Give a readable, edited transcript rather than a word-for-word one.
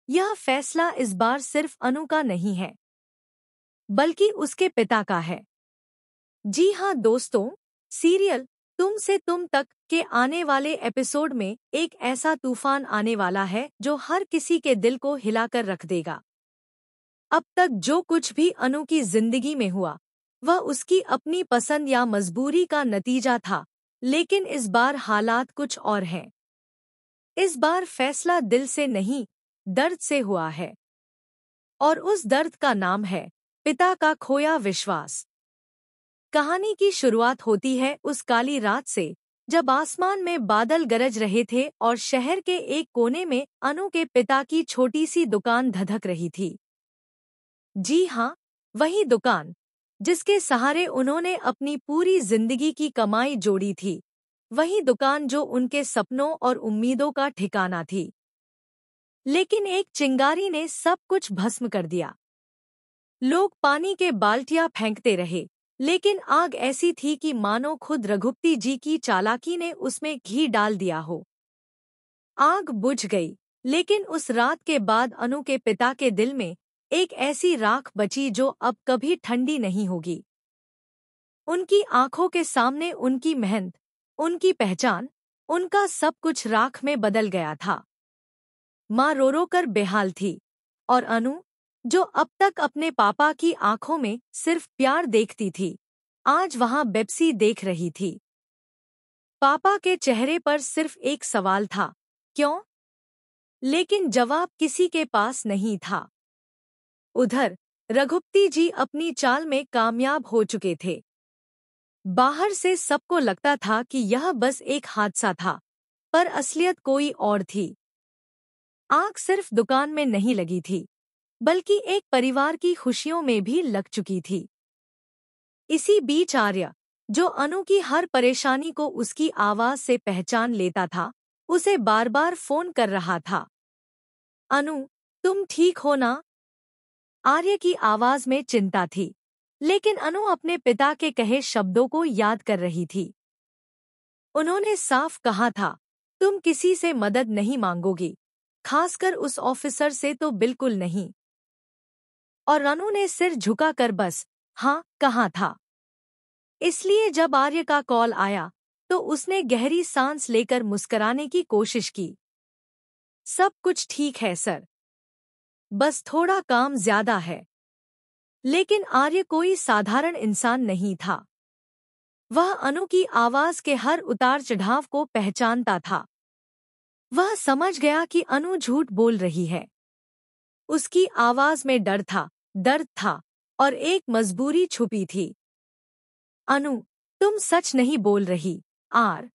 यह फैसला इस बार सिर्फ अनु का नहीं है, बल्कि उसके पिता का है। जी हाँ दोस्तों, सीरियल तुम से तुम तक के आने वाले एपिसोड में एक ऐसा तूफान आने वाला है जो हर किसी के दिल को हिलाकर रख देगा। अब तक जो कुछ भी अनु की जिंदगी में हुआ, वह उसकी अपनी पसंद या मजबूरी का नतीजा था, लेकिन इस बार हालात कुछ और हैं। इस बार फैसला दिल से नहीं, दर्द से हुआ है। और उस दर्द का नाम है पिता का खोया विश्वास। कहानी की शुरुआत होती है उस काली रात से, जब आसमान में बादल गरज रहे थे और शहर के एक कोने में अनु के पिता की छोटी सी दुकान धधक रही थी। जी हाँ, वही दुकान जिसके सहारे उन्होंने अपनी पूरी जिंदगी की कमाई जोड़ी थी, वही दुकान जो उनके सपनों और उम्मीदों का ठिकाना थी। लेकिन एक चिंगारी ने सब कुछ भस्म कर दिया। लोग पानी के बाल्टियां फेंकते रहे, लेकिन आग ऐसी थी कि मानो खुद रघुपति जी की चालाकी ने उसमें घी डाल दिया हो। आग बुझ गई, लेकिन उस रात के बाद अनु के पिता के दिल में एक ऐसी राख बची जो अब कभी ठंडी नहीं होगी। उनकी आंखों के सामने उनकी मेहनत, उनकी पहचान, उनका सब कुछ राख में बदल गया था। माँ रो रो कर बेहाल थी, और अनु, जो अब तक अपने पापा की आंखों में सिर्फ प्यार देखती थी, आज वहां बेप्सी देख रही थी। पापा के चेहरे पर सिर्फ एक सवाल था, क्यों? लेकिन जवाब किसी के पास नहीं था। उधर रघुपति जी अपनी चाल में कामयाब हो चुके थे। बाहर से सबको लगता था कि यह बस एक हादसा था, पर असलियत कोई और थी। आग सिर्फ दुकान में नहीं लगी थी, बल्कि एक परिवार की खुशियों में भी लग चुकी थी। इसी बीच आर्य, जो अनु की हर परेशानी को उसकी आवाज से पहचान लेता था, उसे बार बार फोन कर रहा था। अनु, तुम ठीक हो ना? आर्य की आवाज में चिंता थी, लेकिन अनु अपने पिता के कहे शब्दों को याद कर रही थी। उन्होंने साफ कहा था, तुम किसी से मदद नहीं मांगोगी, खासकर उस ऑफिसर से तो बिल्कुल नहीं। और अनु ने सिर झुकाकर बस हाँ कहा था। इसलिए जब आर्य का कॉल आया, तो उसने गहरी सांस लेकर मुस्कुराने की कोशिश की। सब कुछ ठीक है सर, बस थोड़ा काम ज्यादा है। लेकिन आर्य कोई साधारण इंसान नहीं था। वह अनु की आवाज के हर उतार चढ़ाव को पहचानता था। वह समझ गया कि अनु झूठ बोल रही है। उसकी आवाज में डर था, दर्द था, और एक मजबूरी छुपी थी। अनु, तुम सच नहीं बोल रही। आर